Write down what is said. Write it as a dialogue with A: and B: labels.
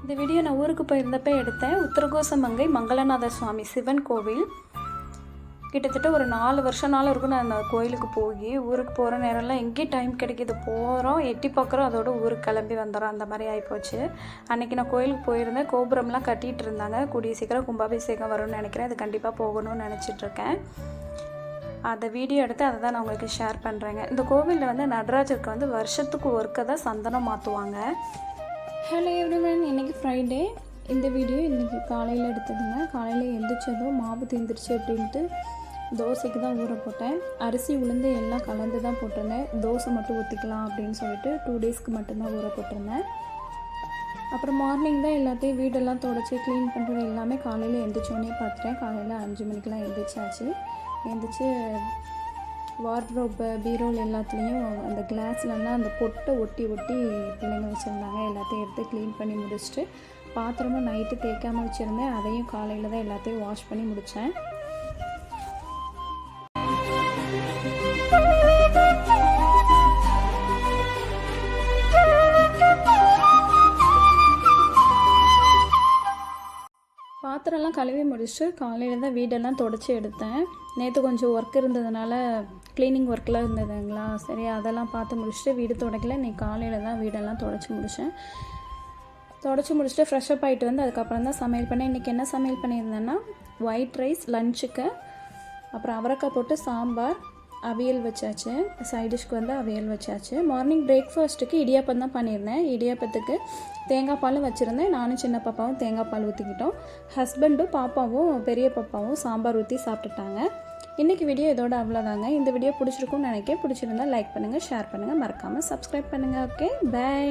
A: இந்த வீடியோ நான் ஊருக்கு போயிருந்தப்போ எடுத்தேன். உத்தரகோசமங்கை மங்களநாத சுவாமி சிவன் கோவில். கிட்டத்தட்ட ஒரு 4 வருஷம்னாலும் இருக்கும் நான் அந்த கோயிலுக்கு போய். ஊருக்கு போகிற நேரம்லாம் எங்கேயும் டைம் கிடைக்கிது, போகிறோம் எட்டி பார்க்குறோம், அதோட ஊருக்கு கிளம்பி வந்துடுறோம், அந்த மாதிரி ஆகிப்போச்சு. அன்றைக்கி நான் கோயிலுக்கு போயிருந்தேன். கோபுரம்லாம் கட்டிகிட்டு இருந்தாங்க. கூடிய சீக்கிரம் கும்பாபிஷேகம் வரும்னு நினைக்கிறேன். அது கண்டிப்பாக போகணும்னு நினச்சிட்ருக்கேன். அதை வீடியோ எடுத்து அதை தான் நான் உங்களுக்கு ஷேர் பண்ணுறேங்க. இந்த கோவிலில் வந்து நடராஜருக்கு வந்து வருஷத்துக்கு ஒருக்க தான் சந்தனம் மாற்றுவாங்க. ஹலோ எவ்ரிவன், இன்றைக்கி ஃப்ரைடே. இந்த வீடியோ இன்றைக்கி காலையில் எடுத்ததுங்க. காலையில் எழுந்திரிச்சதும் மாவு தீர்ந்துருச்சு அப்படின்ட்டு தோசைக்கு தான் ஊற போட்டேன். அரிசி உளுந்து எல்லாம் கலந்து தான் போட்டிருந்தேன். தோசை மட்டும் ஊற்றிக்கலாம் அப்படின்னு சொல்லிட்டு 2 டேஸ்க்கு மட்டும்தான் ஊற போட்டிருந்தேன். அப்புறம் மார்னிங் தான் எல்லாத்தையும் வீடெல்லாம் துடைச்சி க்ளீன் பண்ணுறது எல்லாமே காலையில் எழுந்திரிச்சோன்னே பார்த்துட்டேன். காலையில் 5 மணிக்கெலாம் எழுந்திரிச்சாச்சு. எழுந்திரிச்சு வார்ட்ரோப்பு பீரோல் எல்லாத்துலேயும் அந்த கிளாஸ்லலாம் அந்த பொட்டை ஒட்டி பிள்ளைங்க வச்சுருந்தாங்க. எல்லாத்தையும் எடுத்து க்ளீன் பண்ணி முடிச்சுட்டு பாத்திரமும் நைட்டு தேய்க்காமல் வச்சுருந்தேன். அதையும் காலையில் தான் எல்லாத்தையும் வாஷ் பண்ணி முடித்தேன். பாத்திரம்லாம் கழுவி முடிச்சுட்டு காலையில் தான் வீடெல்லாம் துடைச்சி எடுத்தேன். நேற்று கொஞ்சம் ஒர்க் இருந்ததுனால க்ளீனிங் ஒர்க்கெலாம் இருந்ததுங்களா, சரி அதெல்லாம் பார்த்து முடிச்சுட்டு வீடு துடைக்கல. இன்றைக்கி காலையில் தான் வீடெல்லாம் துடைச்சி முடித்தேன். துடைச்சி முடிச்சுட்டு ஃப்ரெஷ்அப் ஆகிட்டு வந்து அதுக்கப்புறம் தான் சமையல் பண்ணேன். இன்றைக்கி என்ன சமையல் பண்ணியிருந்தேன்னா ஒயிட் ரைஸ் லஞ்சுக்கு, அப்புறம் அவரைக்காய் போட்டு சாம்பார், அவியல் வச்சாச்சு. சைடிஷ்க்கு வந்து அவியல் வச்சாச்சு. மார்னிங் பிரேக்ஃபாஸ்ட்டுக்கு இடியாப்பம் தான் பண்ணியிருந்தேன். இடியாப்பத்துக்கு தேங்காய் பாலும் வச்சுருந்தேன். நானும் சின்ன பாப்பாவும் தேங்காய் பால் ஊற்றிக்கிட்டோம். ஹஸ்பண்டும் பாப்பாவும் பெரிய பாப்பாவும் சாம்பார் ஊற்றி சாப்பிட்டுட்டாங்க. இன்றைக்கி வீடியோ இதோட அவ்வளோதாங்க. இந்த வீடியோ பிடிச்சிருக்கும்னு நினைக்கிறேன். பிடிச்சிருந்தால் லைக் பண்ணுங்கள், ஷேர் பண்ணுங்கள், மறக்காமல் சப்ஸ்கிரைப் பண்ணுங்கள். Okay, by.